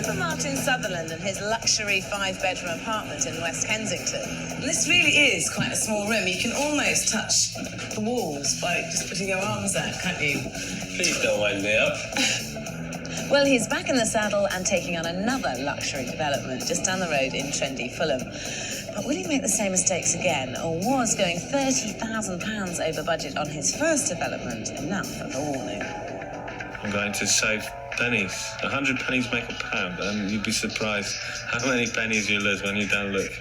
for Martin Sutherland and his luxury 5-bedroom apartment in West Kensington. This really is quite a small room. You can almost touch the walls by just putting your arms out, can't you? Please don't wind me up. Well, he's back in the saddle and taking on another luxury development just down the road in trendy Fulham. But will he make the same mistakes again, or was going £30,000 over budget on his first development enough of a warning? I'm going to save pennies. 100 pennies make a pound, and you'd be surprised how many pennies you lose when you don't look.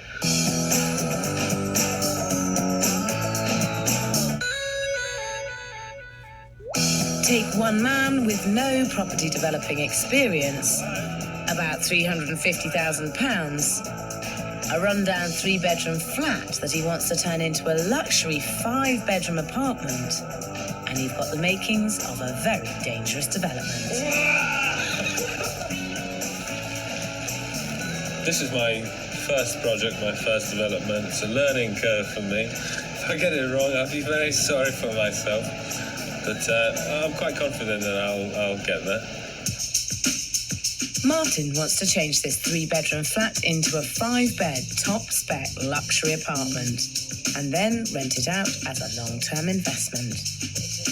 Take one man with no property developing experience, about £350,000, a rundown 3-bedroom flat that he wants to turn into a luxury 5-bedroom apartment, and you've got the makings of a very dangerous development. This is my first project, my first development. It's a learning curve for me. If I get it wrong, I'll be very sorry for myself. But I'm quite confident that I'll get there. Martin wants to change this 3-bedroom flat into a 5-bed, top-spec luxury apartment and then rent it out as a long-term investment.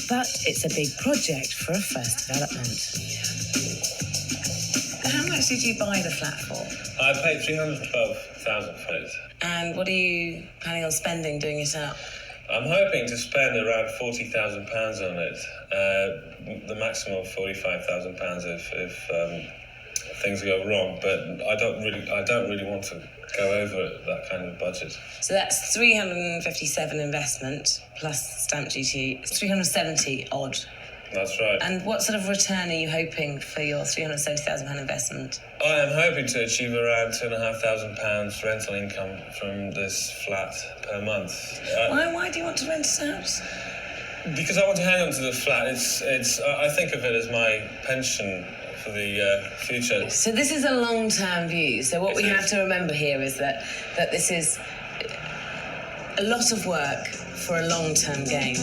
But it's a big project for a first development. How much did you buy the flat for? I paid £312,000 for it. And what are you planning on spending doing it up? I'm hoping to spend around £40,000 on it. The maximum of £45,000 if things go wrong. But I don't really want to go over that kind of budget. So that's 357 investment plus stamp duty. It's 370 odd. That's right. And what sort of return are you hoping for your £370,000 investment? I am hoping to achieve around £2,500 rental income from this flat per month. Why do you want to rent it out? Because I want to hang on to the flat. I think of it as my pension for the future. So this is a long-term view. So what we have to remember here is that this is a lot of work for a long-term gain.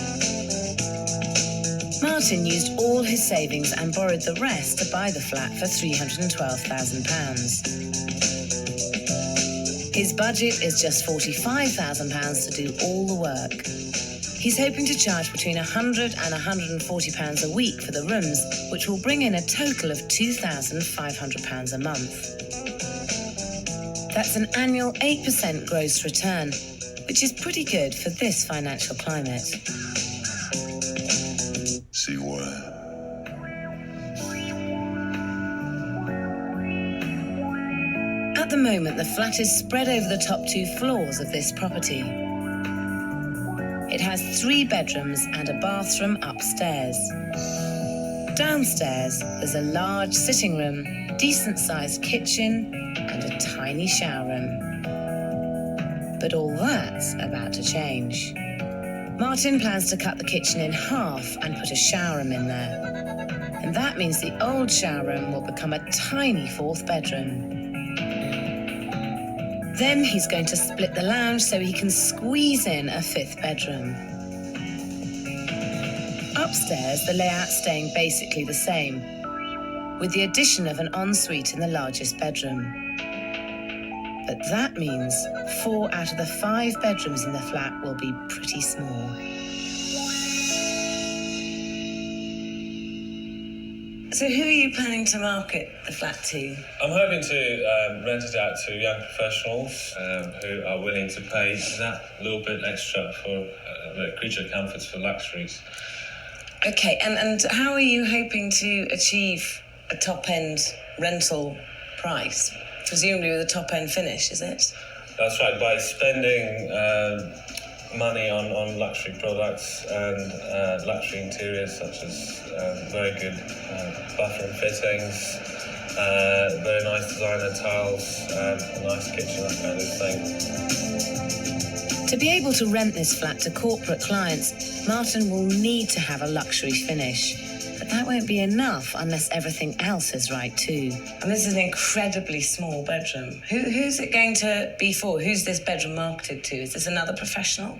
Martin used all his savings and borrowed the rest to buy the flat for £312,000. His budget is just £45,000 to do all the work. He's hoping to charge between £100 and £140 a week for the rooms, which will bring in a total of £2,500 a month. That's an annual 8% gross return, which is pretty good for this financial climate. See what? At the moment, the flat is spread over the top 2 floors of this property. It has 3 bedrooms and a bathroom upstairs. Downstairs, there's a large sitting room, decent-sized kitchen, and a tiny shower room. But all that's about to change. Martin plans to cut the kitchen in half and put a shower room in there. And that means the old shower room will become a tiny 4th bedroom. Then he's going to split the lounge so he can squeeze in a 5th bedroom. Upstairs, the layout's staying basically the same, with the addition of an ensuite in the largest bedroom. But that means 4 out of the 5 bedrooms in the flat will be pretty small. So who are you planning to market the flat to? I'm hoping to rent it out to young professionals who are willing to pay that little bit extra for the creature comforts for luxuries. Okay, and how are you hoping to achieve a top-end rental price? Presumably with a top-end finish, is it? That's right, by spending money on luxury products and luxury interiors such as very good bathroom fittings, very nice designer tiles, a nice kitchen, that kind of thing. To be able to rent this flat to corporate clients, Martin will need to have a luxury finish. But that won't be enough unless everything else is right too. And this is an incredibly small bedroom. Who's it going to be for? Who's this bedroom marketed to? Is this another professional?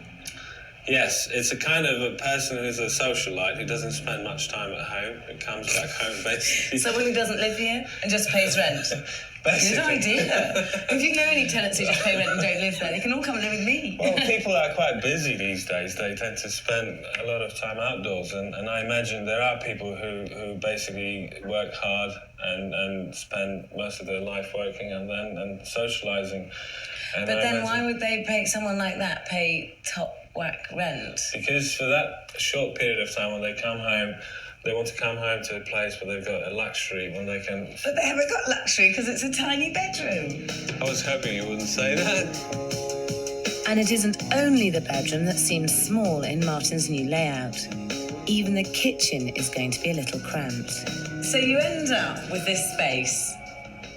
Yes, it's a kind of a person who's a socialite who doesn't spend much time at home, who comes back home basically. Someone who doesn't live here and just pays rent. Good idea. If you know any tenants who just pay rent and don't live there, they can all come and live with me. Well, people are quite busy these days. They tend to spend a lot of time outdoors, and I imagine there are people who basically work hard and spend most of their life working and then socialising. But then why would they pay someone like that pay top whack rent? Because for that short period of time when they come home, they want to come home to a place where they've got a luxury, when they can... But they haven't got luxury because it's a tiny bedroom. I was hoping you wouldn't say that. And it isn't only the bedroom that seems small in Martin's new layout. Even the kitchen is going to be a little cramped. So you end up with this space.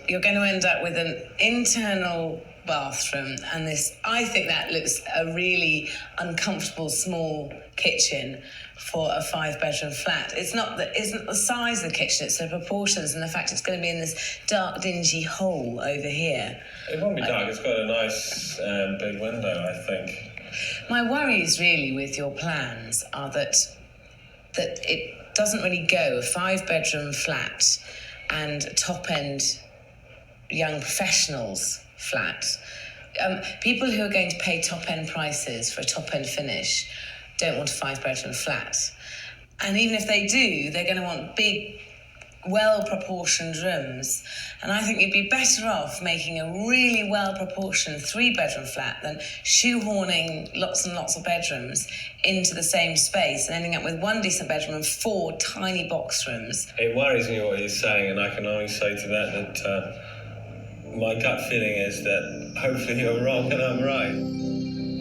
You're going to end up with an internal bathroom and this, I think that looks a really uncomfortable small kitchen for a 5-bedroom flat. Isn't the size of the kitchen, it's the proportions and the fact it's going to be in this dark, dingy hole over here. It won't be dark, it's got a nice big window, I think. My worries really with your plans are that it doesn't really go, a 5-bedroom flat and top-end young professionals flat. People who are going to pay top-end prices for a top-end finish don't want a 5-bedroom flat. And even if they do, they're going to want big, well-proportioned rooms. And I think you'd be better off making a really well-proportioned 3-bedroom flat than shoehorning lots and lots of bedrooms into the same space and ending up with 1 decent bedroom and 4 tiny box rooms. It worries me what he's saying, and I can only say to that my gut feeling is that hopefully you're wrong and I'm right.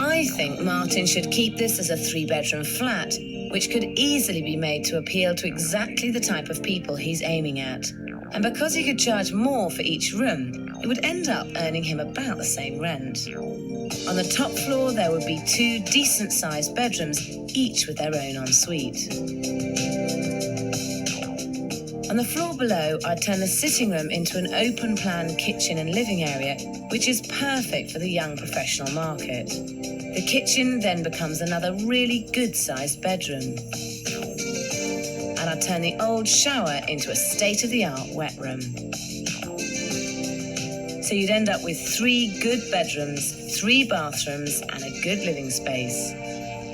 I think Martin should keep this as a 3-bedroom flat, which could easily be made to appeal to exactly the type of people he's aiming at. And because he could charge more for each room, it would end up earning him about the same rent. On the top floor, there would be 2 decent-sized bedrooms, each with their own ensuite. On the floor below, I'd turn the sitting room into an open-plan kitchen and living area, which is perfect for the young professional market. The kitchen then becomes another really good-sized bedroom. And I'd turn the old shower into a state-of-the-art wet room. So you'd end up with 3 good bedrooms, 3 bathrooms, and a good living space.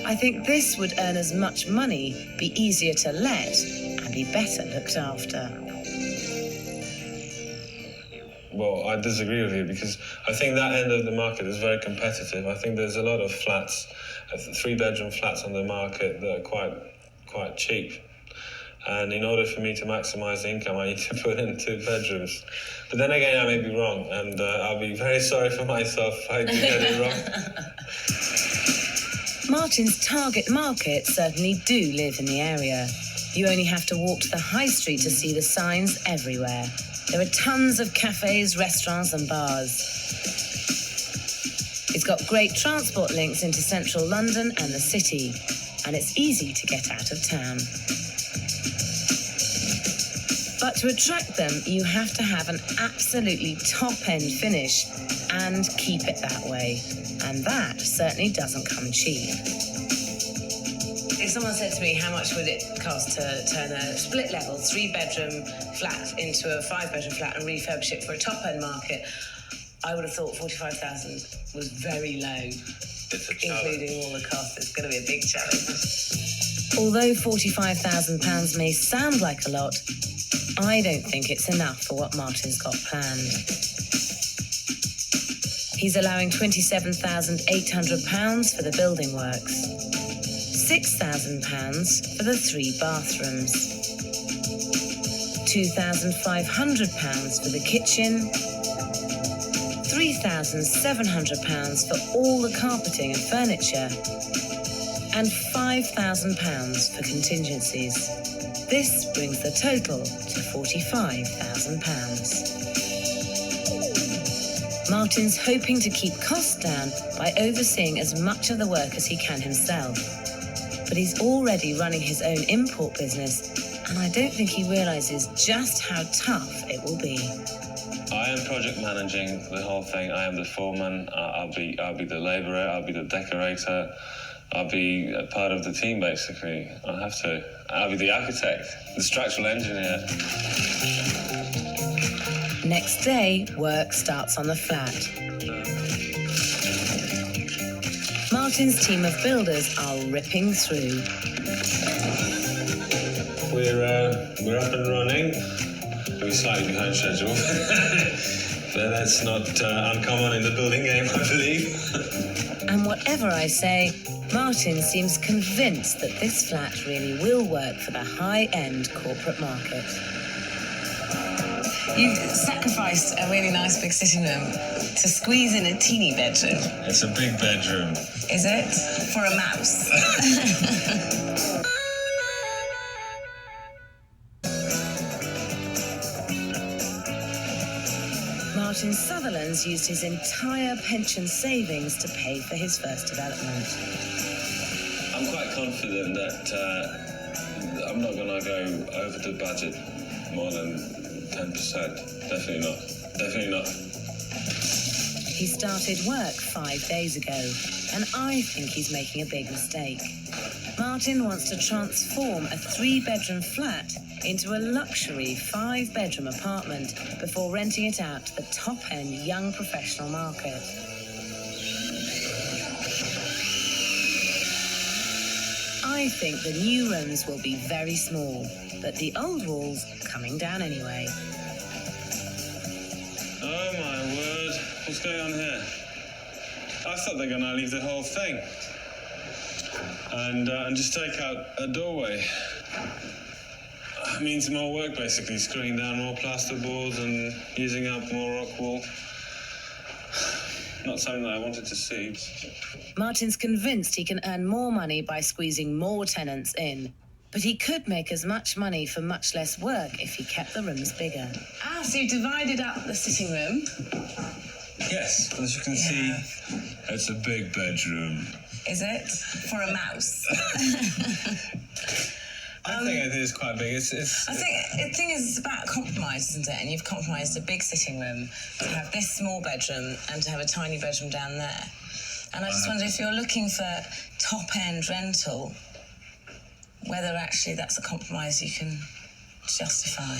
I think this would earn as much money, be easier to let, and be better looked after. Well, I disagree with you because I think that end of the market is very competitive. I think there's a lot of flats, 3-bedroom flats on the market that are quite cheap. And in order for me to maximise the income, I need to put in 2 bedrooms. But then again, I may be wrong, and I'll be very sorry for myself if I do get it wrong. Martin's target market certainly do live in the area. You only have to walk to the high street to see the signs everywhere. There are tons of cafes, restaurants and bars. It's got great transport links into central London and the city, and it's easy to get out of town. But to attract them, you have to have an absolutely top-end finish and keep it that way. And that certainly doesn't come cheap. If someone said to me, how much would it cost to turn a split-level 3-bedroom flat into a 5-bedroom flat and refurbish it for a top-end market, I would have thought 45,000 was very low, including all the costs. It's going to be a big challenge. Although £45,000 may sound like a lot, I don't think it's enough for what Martin's got planned. He's allowing £27,800 for the building works, £6,000 for the 3 bathrooms, £2,500 for the kitchen, £3,700 for all the carpeting and furniture, and £5,000 for contingencies. This brings the total to £45,000. Martin's hoping to keep costs down by overseeing as much of the work as he can himself. But he's already running his own import business, and I don't think he realises just how tough it will be. I am project managing the whole thing. I am the foreman. I'll be the labourer. I'll be the decorator. I'll be a part of the team, basically. I'll be the architect, the structural engineer. Next day, work starts on the flat. Martin's team of builders are ripping through. We're up and running. We're slightly behind schedule. But that's not uncommon in the building game, I believe. And whatever I say, Martin seems convinced that this flat really will work for the high-end corporate market. You've sacrificed a really nice big sitting room to squeeze in a teeny bedroom. It's a big bedroom. Is it? For a mouse. Martin Sutherland's used his entire pension savings to pay for his first development. I'm quite confident that I'm not going to go over the budget more than 10%. Definitely not. Definitely not. He started work 5 days ago, and I think he's making a big mistake. Martin wants to transform a 3-bedroom flat into a luxury 5-bedroom apartment before renting it out to the top-end young professional market. I think the new rooms will be very small, but the old walls coming down anyway. Oh my word, what's going on here? I thought they were going to leave the whole thing and just take out a doorway. It means more work, basically, screwing down more plasterboards and using up more rock wool. Not something that I wanted to see. Martin's convinced he can earn more money by squeezing more tenants in, but he could make as much money for much less work if he kept the rooms bigger. Ah, so you divided up the sitting room? Yes, as you can see, it's a big bedroom. Is it? For a mouse? I think it is quite big. I think the thing is, it's about compromise, isn't it? And you've compromised a big sitting room to have this small bedroom and to have a tiny bedroom down there. And I just wonder if you're looking for top-end rental, whether actually that's a compromise you can justify.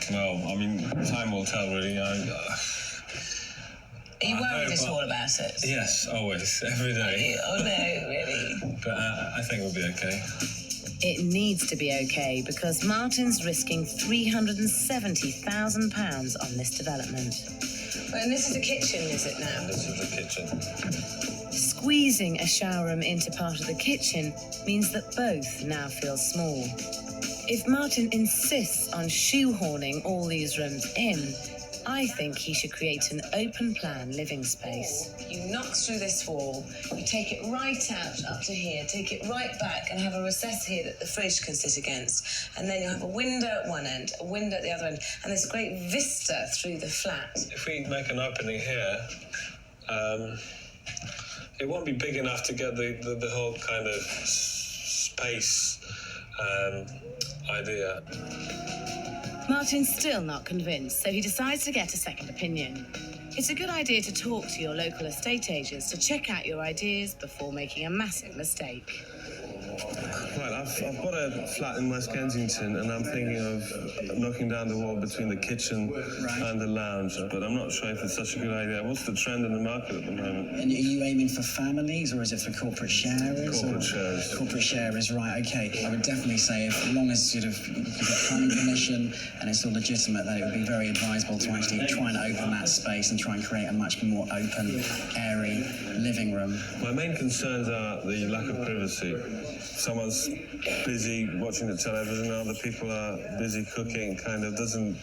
Well, I mean, time will tell, really. Are you worried at all about it? Yes, always, every day. Oh, no, really? But I think we'll be okay. It needs to be okay because Martin's risking £370,000 on this development. Well, and this is a kitchen, is it now? This is the kitchen. Squeezing a shower room into part of the kitchen means that both now feel small. If Martin insists on shoehorning all these rooms in, I think he should create an open-plan living space. You knock through this wall, you take it right out up to here, take it right back and have a recess here that the fridge can sit against. And then you'll have a window at one end, a window at the other end, and this great vista through the flat. If we make an opening here, it won't be big enough to get the whole kind of space idea. Martin's still not convinced, so he decides to get a second opinion. It's a good idea to talk to your local estate agents to check out your ideas before making a massive mistake. Right, I've got a flat in West Kensington and I'm thinking of knocking down the wall between the kitchen and the lounge, but I'm not sure if it's such a good idea. What's the trend in the market at the moment? And are you aiming for families or is it for corporate sharers? Corporate sharers. Corporate sharers, right, okay. I would definitely say as long as sort of you've got planning permission and it's all legitimate, that it would be very advisable to actually try and open that space and try and create a much more open, airy living room. My main concerns are the lack of privacy. Someone's busy watching the television, other people are busy cooking, kind of doesn't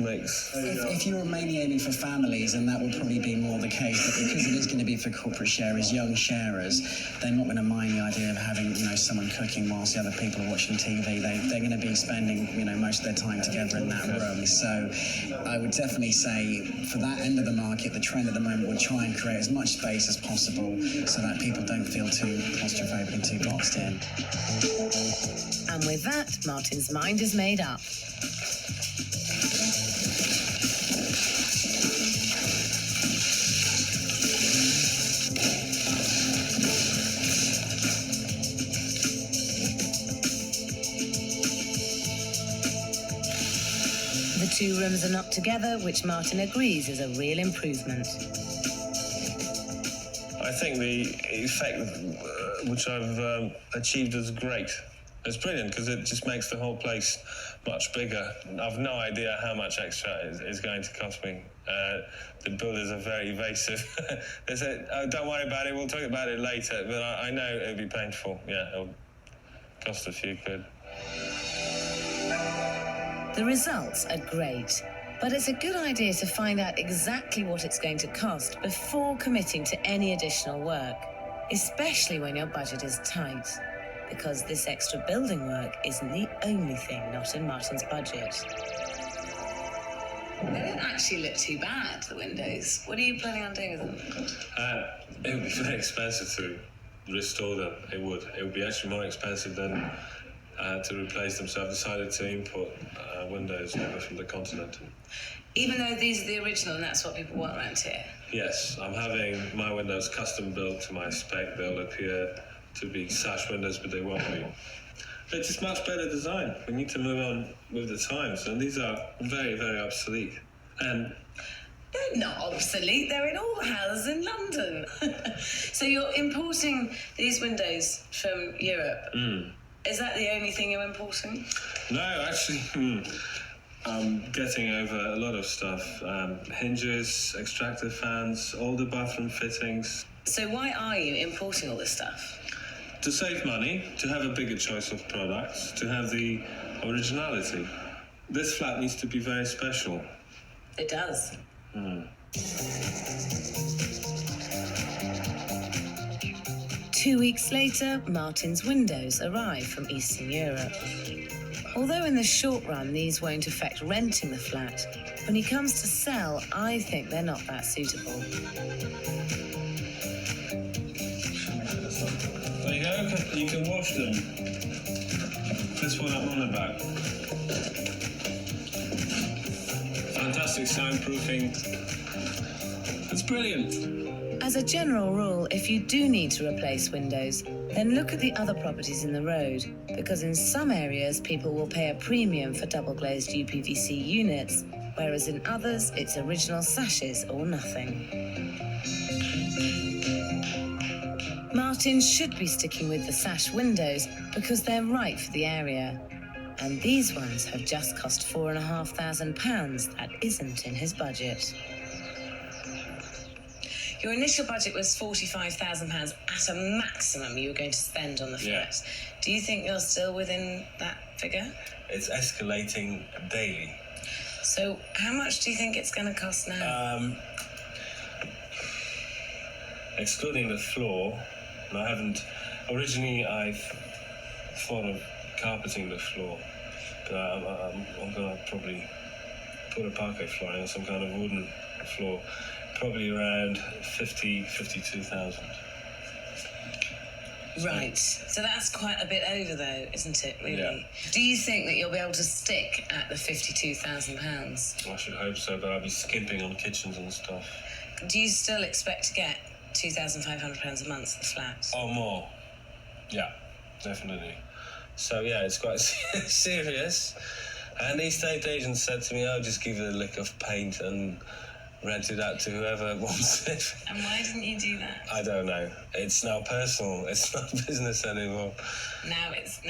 make... If you were mainly aiming for families, then that would probably be more the case, but because it is going to be for corporate sharers, young sharers, they're not going to mind the idea of having, someone cooking whilst the other people are watching TV. They're going to be spending, most of their time together in that room. So I would definitely say for that end of the market, the trend at the moment would try and create as much space as possible so that people don't feel too claustrophobic and too boxed in. And with that, Martin's mind is made up. The two rooms are knocked together, which Martin agrees is a real improvement. I think the effect which I've achieved is great. It's brilliant because it just makes the whole place much bigger. I've no idea how much extra it's going to cost me. The builders are very evasive. They said, "Oh, don't worry about it, we'll talk about it later." But I know it'll be painful. Yeah, it'll cost a few quid. The results are great, but it's a good idea to find out exactly what it's going to cost before committing to any additional work, especially when your budget is tight, because this extra building work isn't the only thing not in Martin's budget. They don't actually look too bad, the windows. What are you planning on doing with them? It would be very expensive to restore them. It would. It would be actually more expensive than to replace them. So I've decided to import windows over from the continent. Even though these are the original and that's what people want around here? Yes, I'm having my windows custom built to my spec. They'll appear to be sash windows, but they won't be. It's just much better design. We need to move on with the times, and these are very, very obsolete. And they're not obsolete, they're in all the houses in London. So you're importing these windows from Europe? Is that the only thing you're importing? No, actually, I'm getting over a lot of stuff. Hinges, extractor fans, all the bathroom fittings. So why are you importing all this stuff? To save money, to have a bigger choice of products, to have the originality. This flat needs to be very special. It does. 2 weeks later, Martin's windows arrive from Eastern Europe. Although in the short run these won't affect renting the flat, when he comes to sell, I think they're not that suitable. There you go, you can wash them. This one I'm on about. Fantastic soundproofing. It's brilliant. As a general rule, if you do need to replace windows, then look at the other properties in the road, because in some areas people will pay a premium for double-glazed UPVC units, whereas in others it's original sashes or nothing. Martin should be sticking with the sash windows because they're right for the area. And these ones have just cost £4,500. That isn't in his budget. Your initial budget was £45,000 at a maximum you were going to spend on the flat. Yeah. Do you think you're still within that figure? It's escalating daily. So how much do you think it's going to cost now? Excluding the floor, and I haven't... Originally, I've thought of carpeting the floor, but I'm going to probably put a parquet flooring or some kind of wooden floor. Probably around 52,000. Right. So that's quite a bit over, though, isn't it, really? Yeah. Do you think that you'll be able to stick at the £52,000? I should hope so, but I'll be skimping on kitchens and stuff. Do you still expect to get £2,500 a month for the flat? Oh, more. Yeah, definitely. So, yeah, it's quite serious. And the estate agent said to me, "Oh, just give it a lick of paint and rent it out to whoever wants it." And why didn't you do that? I don't know. It's now personal. It's not business anymore. Now it's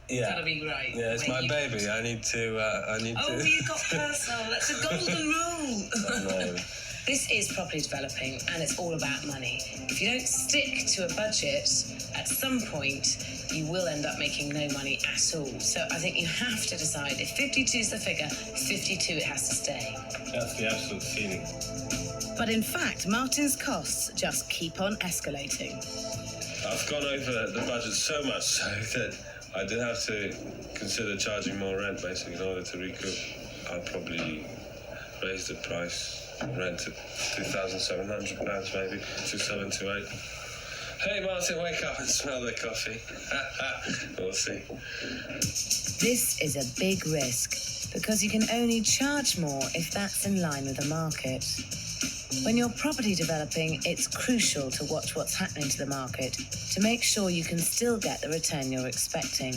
Yeah. gotta be right. Yeah, it's my baby. I need to. Oh, you got personal. That's a golden rule. No. This is property developing, and it's all about money. If you don't stick to a budget, at some point you will end up making no money at all. So I think you have to decide, if 52 is the figure, 52 it has to stay. That's the absolute feeling. But in fact, Martin's costs just keep on escalating. I've gone over the budget so much so that I did have to consider charging more rent, basically, in order to recoup. I'll probably raise the price, rent to £2,700 maybe, 2,728. Hey Martin, wake up and smell the coffee. We'll see. This is a big risk, because you can only charge more if that's in line with the market. When you're property developing, it's crucial to watch what's happening to the market to make sure you can still get the return you're expecting.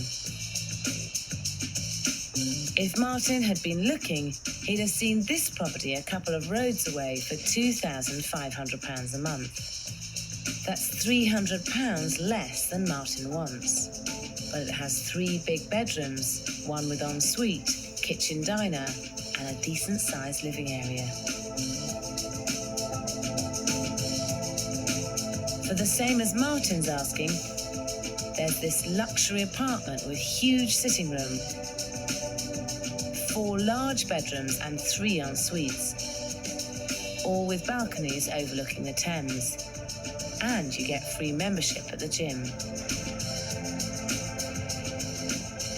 If Martin had been looking, he'd have seen this property a couple of roads away for £2,500 a month. That's £300 less than Martin wants. But it has 3 big bedrooms, one with ensuite, kitchen diner, and a decent-sized living area. For the same as Martin's asking, there's this luxury apartment with huge sitting room, 4 large bedrooms and 3 en-suites, all with balconies overlooking the Thames. And you get free membership at the gym.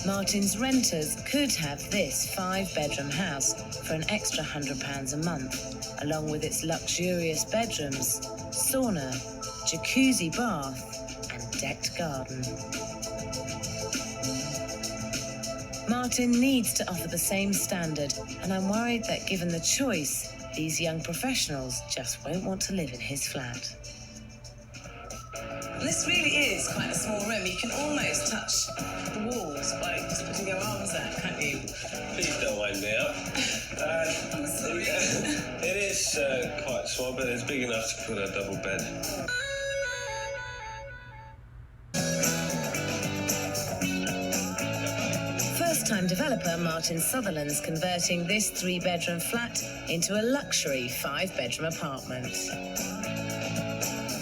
Martin's renters could have this 5-bedroom house for an extra £100 a month, along with its luxurious bedrooms, sauna, jacuzzi bath, and decked garden. Martin needs to offer the same standard, and I'm worried that given the choice, these young professionals just won't want to live in his flat. This really is quite a small room. You can almost touch the walls by just putting your arms out, can't you? Please don't wind me up. I'm sorry. It is quite small, but it's big enough to put a double bed. First-time developer Martin Sutherland's converting this 3-bedroom flat into a luxury 5-bedroom apartment.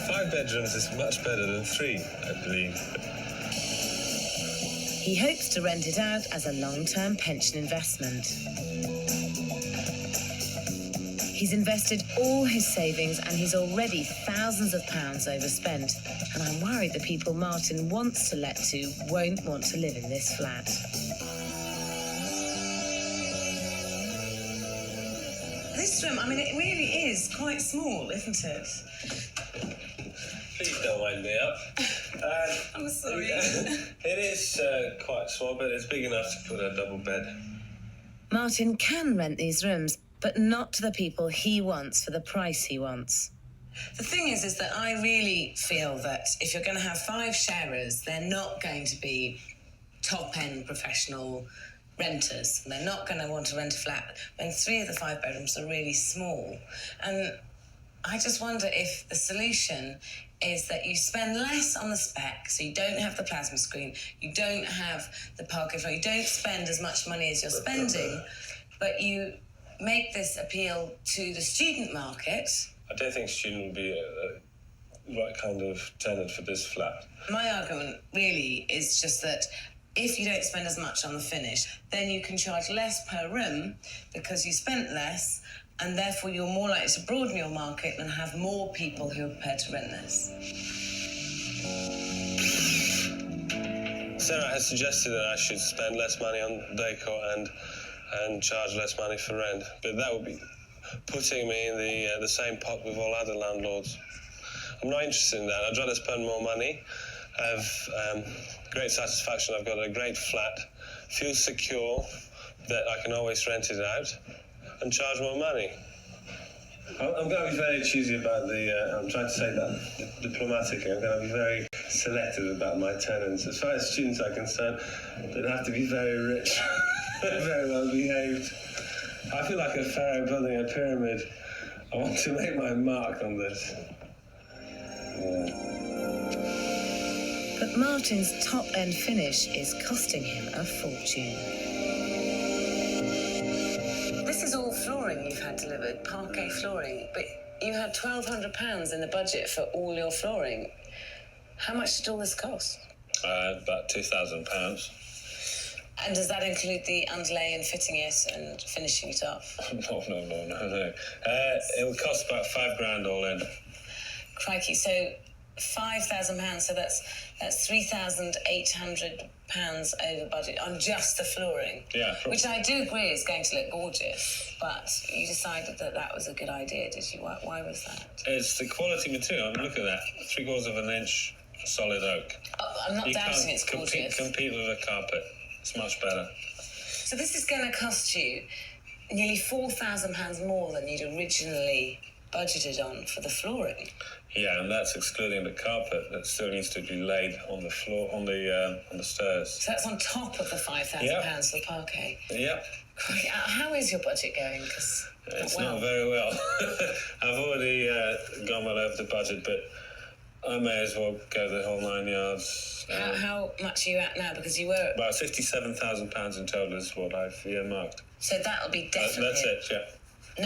5 bedrooms is much better than 3, I believe. He hopes to rent it out as a long-term pension investment. He's invested all his savings and he's already thousands of pounds overspent. And I'm worried the people Martin wants to let to won't want to live in this flat. This room, I mean, it really is quite small, isn't it? Please don't wind me up. I'm sorry. It is quite small, but it's big enough to put a double bed. Martin can rent these rooms, but not to the people he wants for the price he wants. The thing is that I really feel that if you're going to have 5 sharers, they're not going to be top-end professional renters. They're not going to want to rent a flat when 3 of the 5 bedrooms are really small. And I just wonder if the solution is that you spend less on the spec, so you don't have the plasma screen, you don't have the parquet floor, you don't spend as much money as you're spending, but you make this appeal to the student market. I don't think student would be the right kind of tenant for this flat. My argument really is just that if you don't spend as much on the finish, then you can charge less per room because you spent less, and therefore you're more likely to broaden your market and have more people who are prepared to rent this. Sarah has suggested that I should spend less money on decor and charge less money for rent, but that would be putting me in the same pot with all other landlords. I'm not interested in that. I'd rather spend more money, have great satisfaction. I've got a great flat, feel secure that I can always rent it out, and charge more money. I'm going to be very choosy about I'm trying to say that diplomatically, I'm going to be very selective about my tenants. As far as students are concerned, they'd have to be very rich, very well behaved. I feel like a pharaoh building a pyramid. I want to make my mark on this. Yeah. But Martin's top-end finish is costing him a fortune. This is all flooring you've had delivered, parquet flooring, but you had £1,200 in the budget for all your flooring. How much did all this cost? About £2,000. And does that include the underlay and fitting it and finishing it off? No. It would cost about £5,000 all in. Crikey, so £5,000, so that's £3,800 over budget on just the flooring. Yeah. Which I do agree is going to look gorgeous, but you decided that was a good idea, did you? Why was that? It's the quality material. Look at that, 3/4 of an inch solid oak. Oh, I'm not doubting it's gorgeous. Compete with a carpet. It's much better. So this is going to cost you nearly £4,000 more than you'd originally budgeted on for the flooring. Yeah, and that's excluding the carpet that still needs to be laid on the floor, on the stairs. So that's on top of the £5,000 for the parquet. Yep. How is your budget going? Because it's not very well. I've already gone well over the budget, but I may as well go the whole 9 yards. How much are you at now? Because you were about £57,000 in total is what I've earmarked. So that'll be definitely. That's it. Yeah.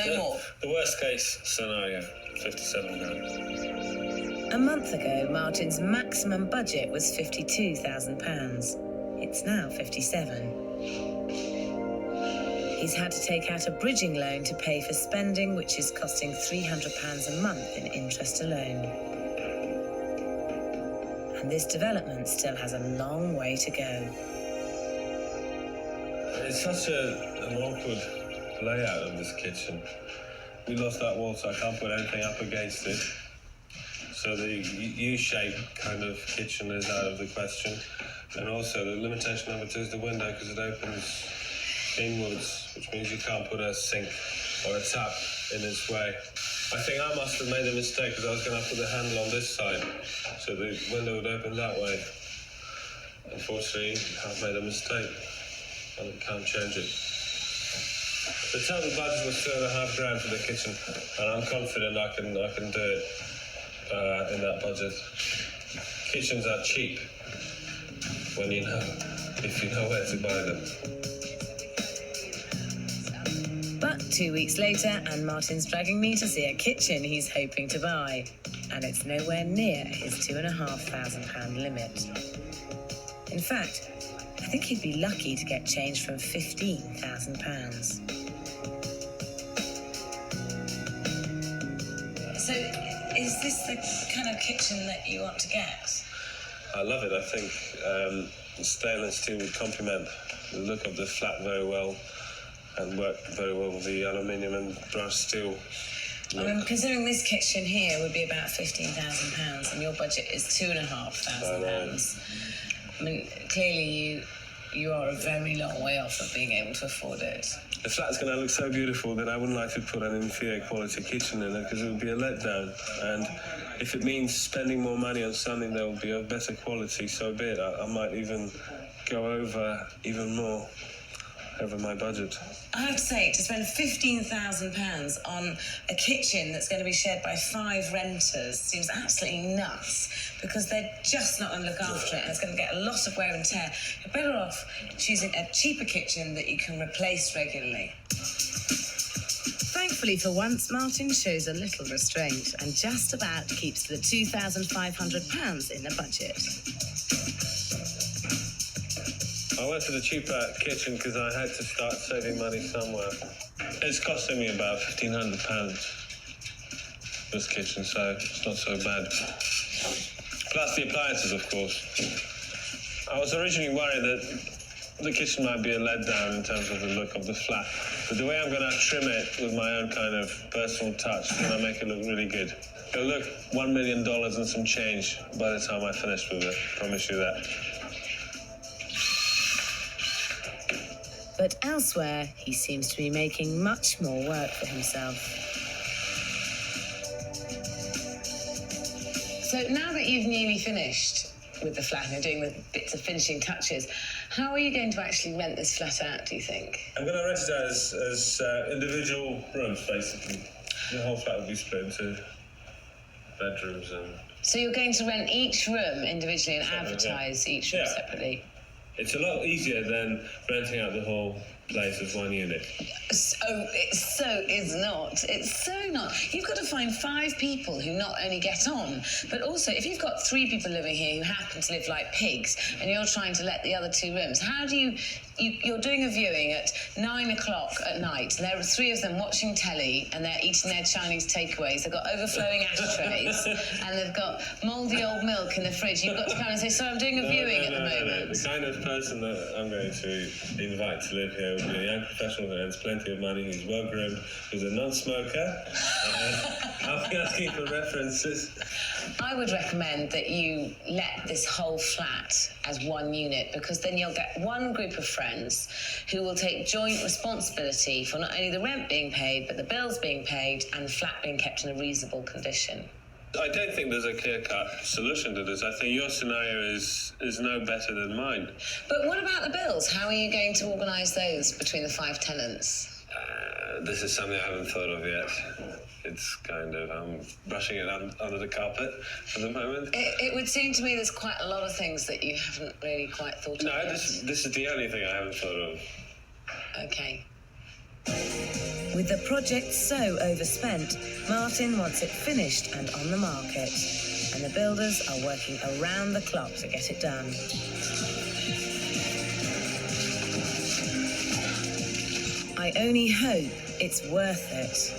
No more. The worst case scenario, 57 grand. A month ago, Martin's maximum budget was £52,000. It's now 57. He's had to take out a bridging loan to pay for spending, which is costing £300 a month in interest alone. And this development still has a long way to go. It's such an awkward layout of this kitchen. We lost that wall, so I can't put anything up against it. So the U-shaped kind of kitchen is out of the question. And also the limitation number 2 is the window, because it opens inwards, which means you can't put a sink or a tap in its way. I think I must have made a mistake, because I was going to put the handle on this side, so the window would open that way. Unfortunately, I've made a mistake, and I can't change it. The total budget was £2.5 grand for the kitchen, and I'm confident I can do it in that budget. Kitchens are cheap when if you know where to buy them. But 2 weeks later, and Martin's dragging me to see a kitchen he's hoping to buy. And it's nowhere near his £2,500 limit. In fact, I think he'd be lucky to get change from £15,000. So, is this the kind of kitchen that you want to get? I love it. I think the stainless steel would complement the look of the flat very well, and work very well with the aluminium and brushed steel. I mean, considering this kitchen here would be about £15,000 and your budget is £2,500. I mean, clearly you are a very long way off of being able to afford it. The flat's going to look so beautiful that I wouldn't like to put an inferior quality kitchen in it, because it would be a letdown. And if it means spending more money on something that will be of better quality, so be it. I might even go over even more over my budget. I have to say, to spend £15,000 on a kitchen that's going to be shared by 5 renters seems absolutely nuts, because they're just not going to look after it, and it's going to get a lot of wear and tear. You're better off choosing a cheaper kitchen that you can replace regularly. Thankfully for once, Martin shows a little restraint and just about keeps the £2,500 in the budget. I went for the cheaper kitchen because I had to start saving money somewhere. It's costing me about £1,500, this kitchen, so it's not so bad. Plus the appliances, of course. I was originally worried that the kitchen might be a letdown in terms of the look of the flat, but the way I'm going to trim it with my own kind of personal touch is going to make it look really good. It'll look $1 million and some change by the time I finish with it, promise you that. But elsewhere, he seems to be making much more work for himself. So now that you've nearly finished with the flat and you're doing the bits of finishing touches, how are you going to actually rent this flat out, do you think? I'm going to rent it out as individual rooms, basically. The whole flat will be split into bedrooms and... So you're going to rent each room individually and advertise each room separately? It's a lot easier than renting out the whole place as one unit. It's not. It's so not. You've got to find 5 people who not only get on, but also if you've got 3 people living here who happen to live like pigs and you're trying to let the other 2 rooms, how do you're doing a viewing at 9 o'clock at night, and there are 3 of them watching telly and they're eating their Chinese takeaways, they've got overflowing ashtrays and they've got mouldy old milk in the fridge. You've got to come and say, so I'm doing a viewing at the moment. The kind of person that I'm going to invite to live here He'll be a young professional who earns plenty of money, who's well-groomed, who's a non-smoker. I'll be asking for references. I would recommend that you let this whole flat as one unit, because then you'll get one group of friends who will take joint responsibility for not only the rent being paid, but the bills being paid and the flat being kept in a reasonable condition. I don't think there's a clear-cut solution to this. I think your scenario is no better than mine. But what about the bills? How are you going to organise those between the 5 tenants? This is something I haven't thought of yet. It's kind of, I'm brushing it under the carpet for the moment. It would seem to me there's quite a lot of things that you haven't really quite thought of. No, yet. this is the only thing I haven't thought of. Okay. With the project so overspent, Martin wants it finished and on the market, and the builders are working around the clock to get it done. I only hope it's worth it.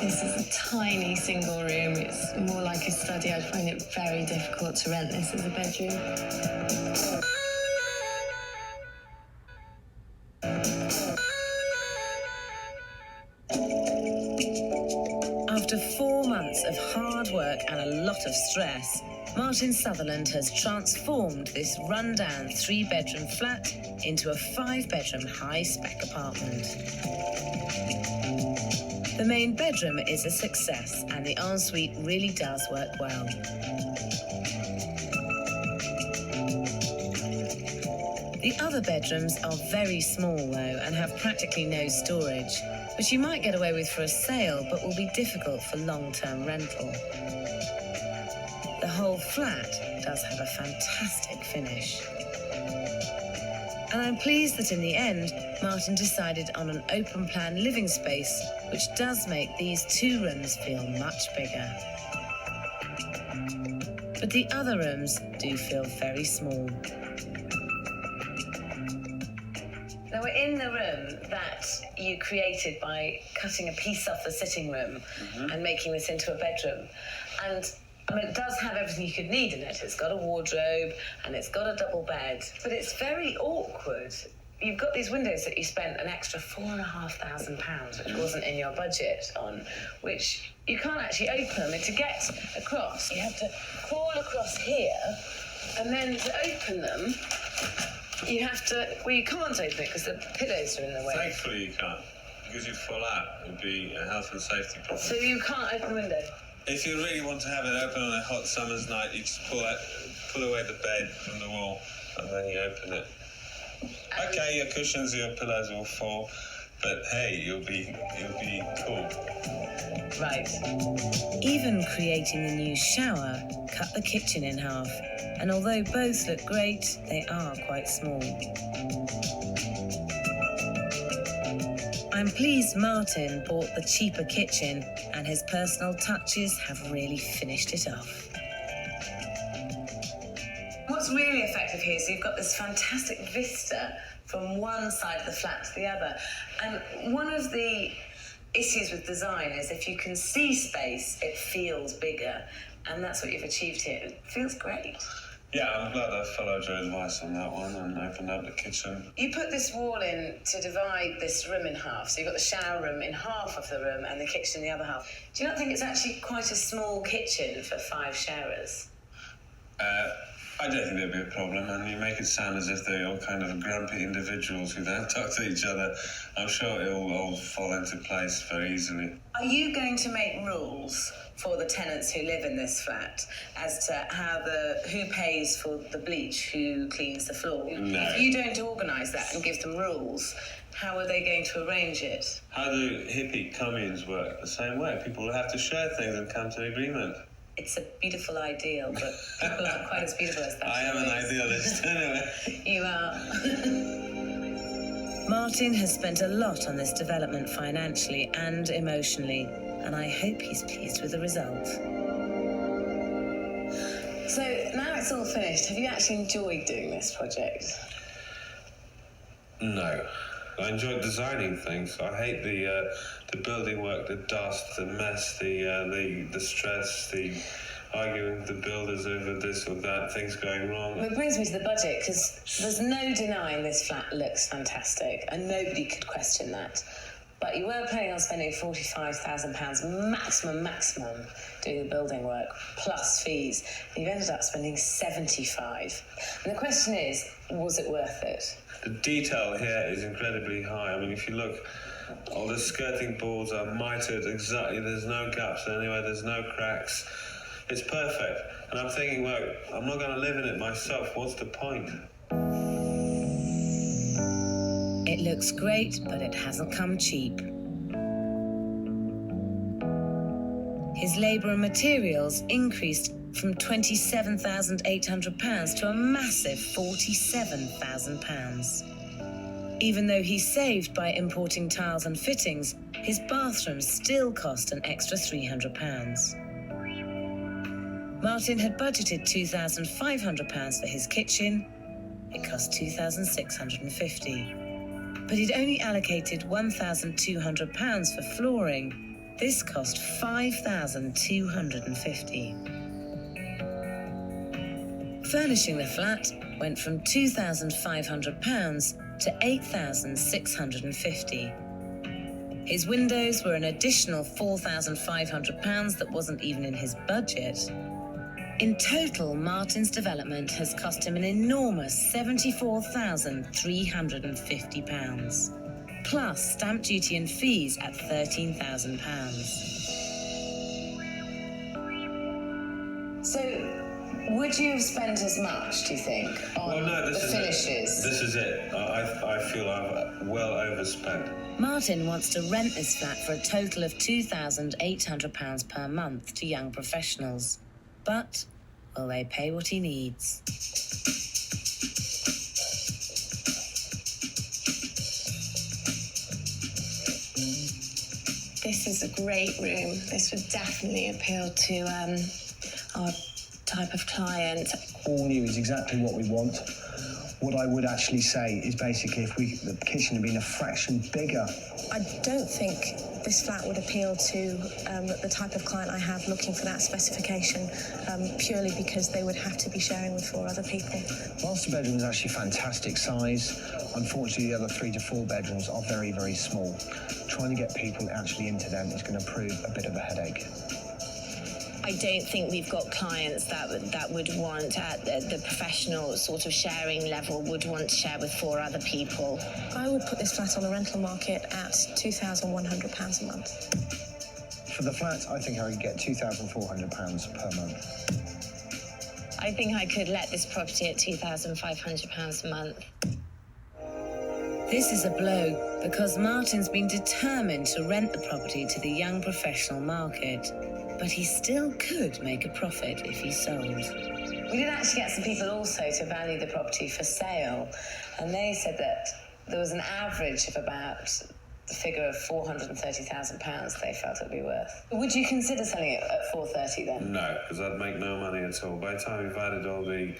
This is a tiny single room. It's more like a study. I'd find it very difficult to rent this as a bedroom. After 4 months of hard work and a lot of stress, Martin Sutherland has transformed this run-down 3-bedroom flat into a 5-bedroom high-spec apartment. The main bedroom is a success, and the ensuite really does work well. The other bedrooms are very small, though, and have practically no storage, which you might get away with for a sale, but will be difficult for long-term rental. The whole flat does have a fantastic finish. And I'm pleased that in the end, Martin decided on an open-plan living space, which does make these 2 rooms feel much bigger. But the other rooms do feel very small. Now, we're in the room that you created by cutting a piece off the sitting room and making this into a bedroom. And I mean, it does have everything you could need in it. It's got a wardrobe and it's got a double bed, but it's very awkward. You've got these windows that you spent an extra £4,500, which wasn't in your budget on, which you can't actually open. And to get across, you have to crawl across here, and then to open them, you have to, well, you can't open it because the pillows are in the way. Thankfully you can't, because you'd fall out. It would be a health and safety problem. So you can't open the window? If you really want to have it open on a hot summer's night, you just pull away the bed from the wall, and then you open it. Okay, your cushions, your pillows will fall, but hey, you'll be cool. Right. Even creating the new shower cut the kitchen in half, and although both look great, they are quite small. I'm pleased Martin bought the cheaper kitchen, and his personal touches have really finished it off. What's really effective here is you've got this fantastic vista from one side of the flat to the other. And one of the issues with design is if you can see space, it feels bigger. And that's what you've achieved here. It feels great. Yeah, I'm glad I followed your advice on that one and opened up the kitchen. You put this wall in to divide this room in half. So you've got the shower room in half of the room and the kitchen in the other half. Do you not think it's actually quite a small kitchen for 5 sharers? I don't think there'd be a problem, and you make it sound as if they're all kind of grumpy individuals who don't talk to each other. I'm sure it'll all fall into place very easily. Are you going to make rules for the tenants who live in this flat as to who pays for the bleach, who cleans the floor? No. If you don't organise that and give them rules, how are they going to arrange it? How do hippie communes work? The same way. People will have to share things and come to agreement. It's a beautiful ideal, but people aren't quite as beautiful as that. I am an idealist, anyway. You are. Martin has spent a lot on this development financially and emotionally, and I hope he's pleased with the result. So now it's all finished. Have you actually enjoyed doing this project? No. I enjoy designing things. I hate the building work, the dust, the mess, the stress. arguing with the builders over this or that, things going wrong. Well, it brings me to the budget, because there's no denying this flat looks fantastic, and nobody could question that. But you were planning on spending £45,000 maximum doing the building work, plus fees. And you've ended up spending 75. And the question is, was it worth it? The detail here is incredibly high. I mean, if you look, all the skirting boards are mitered exactly. There's no gaps anywhere. There's no cracks. It's perfect. And I'm thinking, well, I'm not going to live in it myself. What's the point? It looks great, but it hasn't come cheap. His labour and materials increased from £27,800 to a massive £47,000. Even though he saved by importing tiles and fittings, his bathroom still cost an extra £300. Martin had budgeted £2,500 for his kitchen. It cost £2,650. But he'd only allocated £1,200 for flooring. This cost £5,250. Furnishing the flat went from £2,500 to £8,650. His windows were an additional £4,500 that wasn't even in his budget. In total, Martin's development has cost him an enormous £74,350, plus stamp duty and fees at £13,000. So, would you have spent as much, do you think, on the finishes? This is it. I feel I've well overspent. Martin wants to rent this flat for a total of £2,800 per month to young professionals. But will they pay what he needs? This is a great room. This would definitely appeal to our type of client. All new is exactly what we want. What I would actually say is basically if the kitchen had been a fraction bigger. I don't think this flat would appeal to the type of client I have looking for that specification, purely because they would have to be sharing with 4 other people. Master bedroom is actually fantastic size. Unfortunately, the other 3 to 4 bedrooms are very, very small. Trying to get people actually into them is going to prove a bit of a headache. I don't think we've got clients that would want, at the professional sort of sharing level, would want to share with 4 other people. I would put this flat on the rental market at £2,100 a month. For the flat, I think I would get £2,400 per month. I think I could let this property at £2,500 a month. This is a blow because Martin's been determined to rent the property to the young professional market. But he still could make a profit if he sold. We did actually get some people also to value the property for sale, and they said that there was an average of about the figure of £430,000 they felt it would be worth. Would you consider selling it at £430 then? No, because I'd make no money at all. By the time we've added all the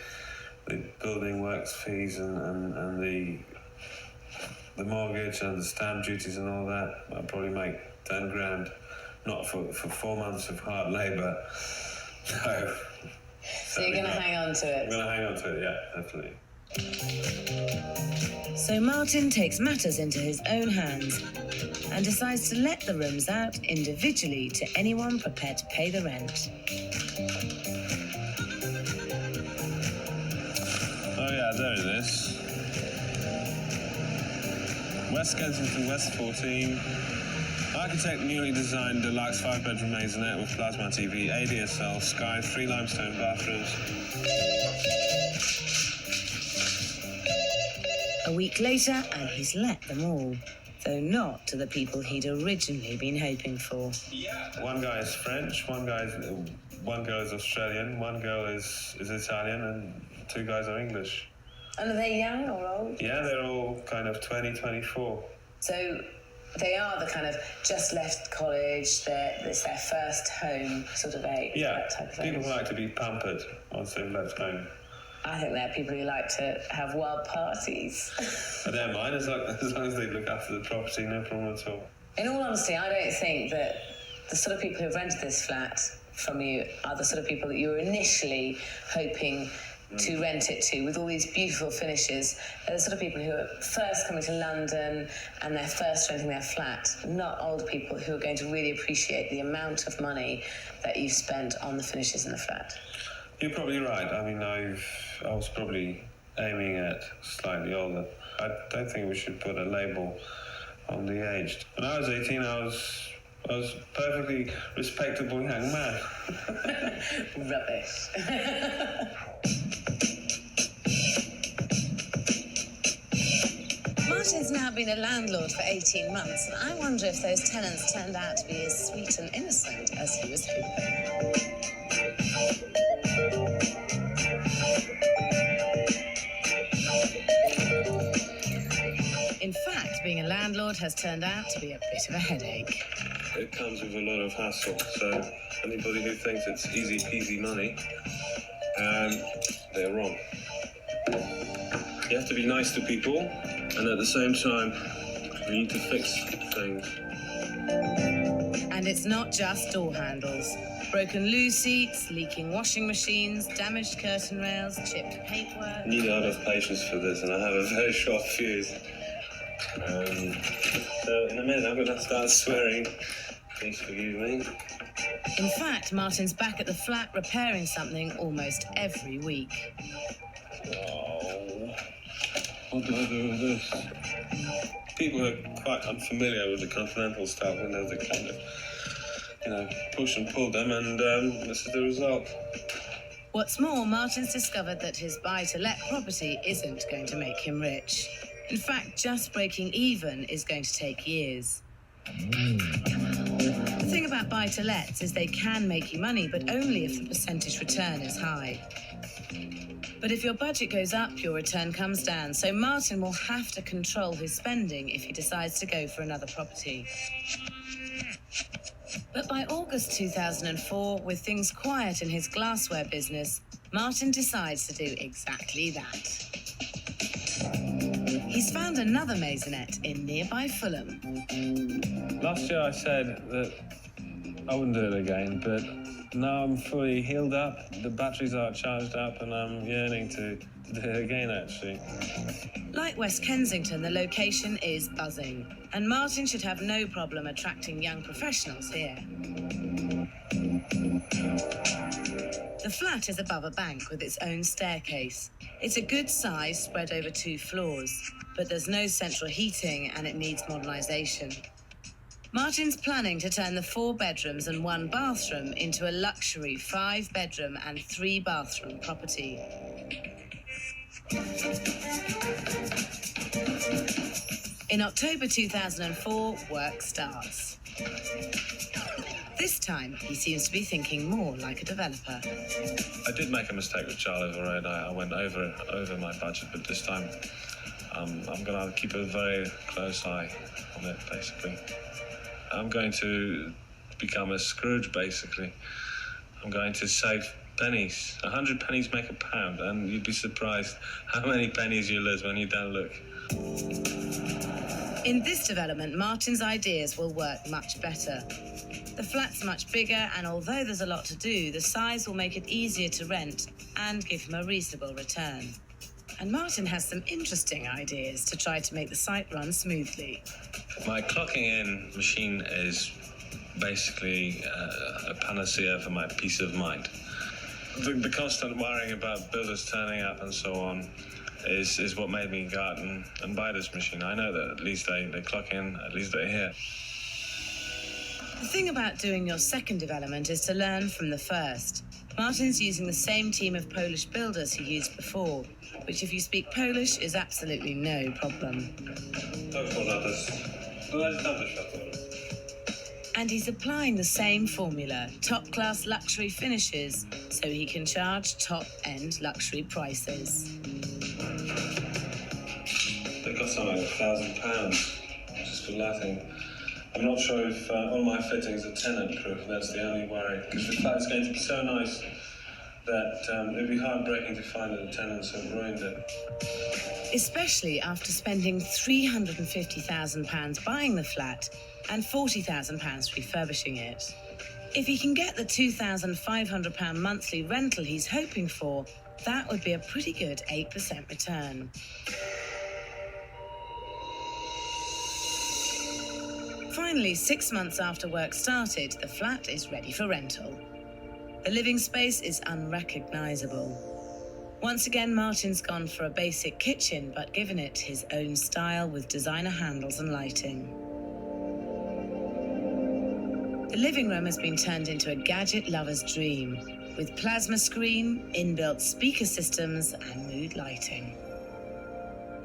building works fees and the mortgage and the stamp duties and all that, I'd probably make 10 grand. Not for 4 months of hard labour. No. So you're going to hang on to it? I'm going to hang on to it, yeah, definitely. So Martin takes matters into his own hands and decides to let the rooms out individually to anyone prepared to pay the rent. Oh yeah, there it is. West Kensington, West 14. Architect newly designed deluxe 5-bedroom maisonette with plasma TV, ADSL, sky, 3 limestone bathrooms. A week later, and he's let them all, though not to the people he'd originally been hoping for. One guy is French, one girl is Australian, one girl is Italian, and 2 guys are English. And are they young or old? Yeah, they're all kind of 20, 24. So they are the kind of just left college, it's their first home sort of age. Yeah, that type of people age. who like to be pampered once they've left home. I think they're people who like to have wild parties. I don't mind, as long as they look after the property, no problem at all. In all honesty, I don't think that the sort of people who've rented this flat from you are the sort of people that you were initially hoping to rent it to, with all these beautiful finishes. They're the sort of people who are first coming to London and they're first renting their flat, not older people who are going to really appreciate the amount of money that you've spent on the finishes in the flat. You're probably right. I mean, I was probably aiming at slightly older. I don't think we should put a label on the age. When I was 18, I was a perfectly respectable young man. Rubbish. Martin's now been a landlord for 18 months, and I wonder if those tenants turned out to be as sweet and innocent as he was hoping. In fact, being a landlord has turned out to be a bit of a headache. It comes with a lot of hassle, so anybody who thinks it's easy peasy money, they're wrong. You have to be nice to people, and at the same time, you need to fix things. And it's not just door handles. Broken loo seats, leaking washing machines, damaged curtain rails, chipped paintwork. I need a lot of patience for this, and I have a very short fuse. So in a minute I'm going to start swearing. Please forgive me. In fact, Martin's back at the flat repairing something almost every week. Oh, what do I do with this? People who are quite unfamiliar with the continental style windows, they kind of, push and pull them, and this is the result. What's more, Martin's discovered that his buy-to-let property isn't going to make him rich. In fact, just breaking even is going to take years. The thing about buy-to-lets is they can make you money, but only if the percentage return is high. But if your budget goes up, your return comes down, so Martin will have to control his spending if he decides to go for another property. But by August 2004, with things quiet in his glassware business, Martin decides to do exactly that. He's found another maisonette in nearby Fulham. Last year I said that I wouldn't do it again, but now I'm fully healed up, the batteries are charged up, and I'm yearning to do it again, actually. Like West Kensington, the location is buzzing, and Martin should have no problem attracting young professionals here. The flat is above a bank with its own staircase. It's a good size spread over 2 floors, but there's no central heating and it needs modernisation. Martin's planning to turn the 4 bedrooms and 1 bathroom into a luxury 5-bedroom and 3-bathroom property. In October 2004, work starts. This time, he seems to be thinking more like a developer. I did make a mistake with Charlotte Road. I went over my budget, but this time I'm going to keep a very close eye on it, basically. I'm going to become a Scrooge, basically. I'm going to save pennies. 100 pennies make a pound, and you'd be surprised how many pennies you lose when you don't look. In this development, Martin's ideas will work much better. The flat's much bigger, and although there's a lot to do, the size will make it easier to rent and give him a reasonable return. And Martin has some interesting ideas to try to make the site run smoothly. My clocking in machine is basically a panacea for my peace of mind. The constant worrying about builders turning up and so on is what made me go out and buy this machine. I know that at least they clock in, at least they're here. The thing about doing your second development is to learn from the first. Martin's using the same team of Polish builders he used before, which if you speak Polish is absolutely no problem. And he's applying the same formula, top-class luxury finishes, so he can charge top-end luxury prices. They cost something like £1,000 just for Latin. I'm not sure if all my fittings are tenant-proof. That's the only worry, because the flat is going to be so nice that it'd be heartbreaking to find that the tenants have ruined it. Especially after spending £350,000 buying the flat and £40,000 refurbishing it. If he can get the £2,500 monthly rental he's hoping for, that would be a pretty good 8% return. Finally, 6 months after work started, the flat is ready for rental. The living space is unrecognisable. Once again, Martin's gone for a basic kitchen, but given it his own style with designer handles and lighting. The living room has been turned into a gadget lover's dream, with plasma screen, inbuilt speaker systems and mood lighting.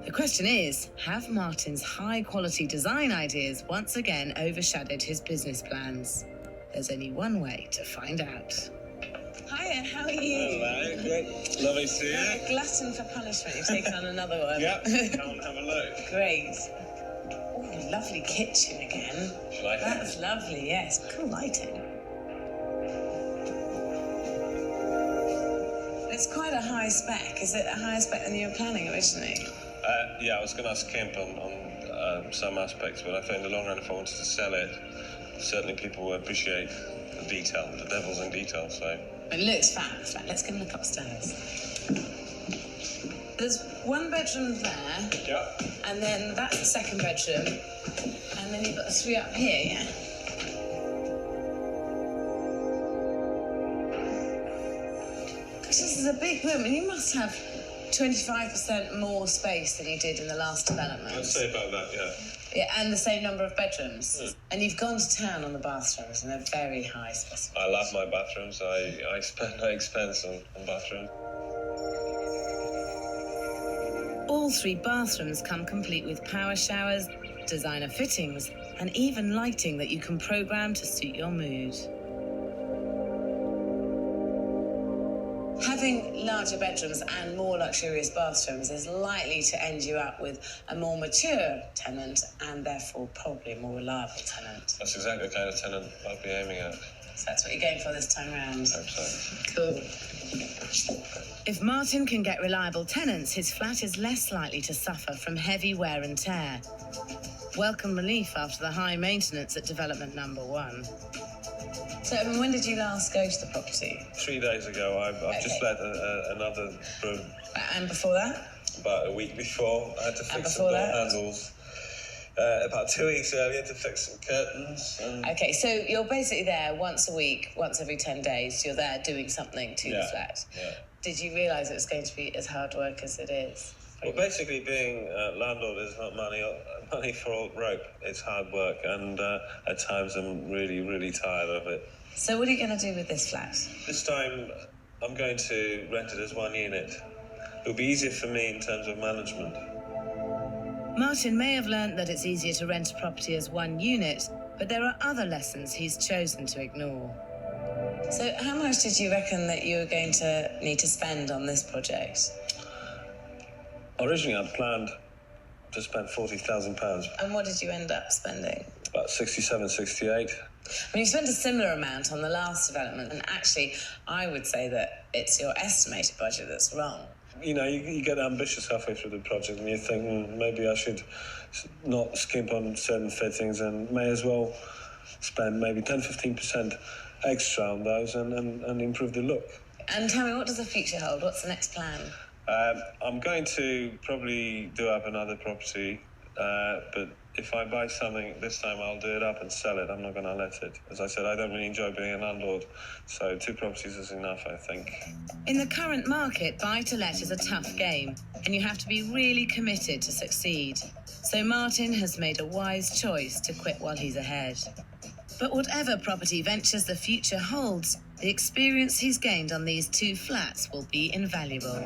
The question is, have Martin's high-quality design ideas once again overshadowed his business plans? There's only one way to find out. Hiya, how are you? Hello, great. Lovely to see you. You're a glutton for punishment. You've taken on another one. Yep, come and have a look. Great. Oh, lovely kitchen again. You like it? That's lovely, yes. Cool lighting. It's quite a high spec. Is it a higher spec than you were planning originally? Yeah, I was going to skimp on some aspects, but I think in the long run, if I wanted to sell it, certainly people will appreciate the detail, the devil's in detail, so... It looks fab. Let's go and look upstairs. There's one bedroom there, Yep. and then that's the second bedroom, and then you've got the three up here, yeah? Gosh, this is a big room, and you must have 25% more space than you did in the last development. I'd say about that, yeah. Yeah, and the same number of bedrooms. And you've gone to town on the bathrooms, and they're very high specification. I love my bathrooms. I spend no expense on bathrooms. All three bathrooms come complete with power showers, designer fittings, and even lighting that you can program to suit your mood. Having larger bedrooms and more luxurious bathrooms is likely to end you up with a more mature tenant and therefore probably a more reliable tenant. That's exactly the kind of tenant I'd be aiming at. So that's what you're going for this time round. Hope so. Cool. If Martin can get reliable tenants, his flat is less likely to suffer from heavy wear and tear. Welcome relief after the high maintenance at development number 1. So, when did you last go to the property? 3 days ago, I've just let another room. And before that? About a week before, I had to fix some door handles. About 2 weeks earlier to fix some curtains. Okay, so you're basically there once a week, once every 10 days. You're there doing something to the flat. Yeah. Did you realise it was going to be as hard work as it is? Well, basically, being a landlord is not money for old rope. It's hard work, and at times I'm really, really tired of it. So what are you going to do with this flat? This time, I'm going to rent it as one unit. It'll be easier for me in terms of management. Martin may have learnt that it's easier to rent a property as one unit, but there are other lessons he's chosen to ignore. So how much did you reckon that you were going to need to spend on this project? Originally, I'd planned to spend £40,000. And what did you end up spending? About 67, 68. Well, you spent a similar amount on the last development, and actually, I would say that it's your estimated budget that's wrong. You know, you get ambitious halfway through the project and you think, maybe I should not skimp on certain fittings and may as well spend maybe 10-15% extra on those and improve the look. And tell me, what does the future hold? What's the next plan? I'm going to probably do up another property, but if I buy something this time, I'll do it up and sell it. I'm not going to let it. As I said, I don't really enjoy being a landlord, so 2 properties is enough, I think. In the current market, buy-to-let is a tough game, and you have to be really committed to succeed. So Martin has made a wise choice to quit while he's ahead. But whatever property ventures the future holds, the experience he's gained on these 2 flats will be invaluable.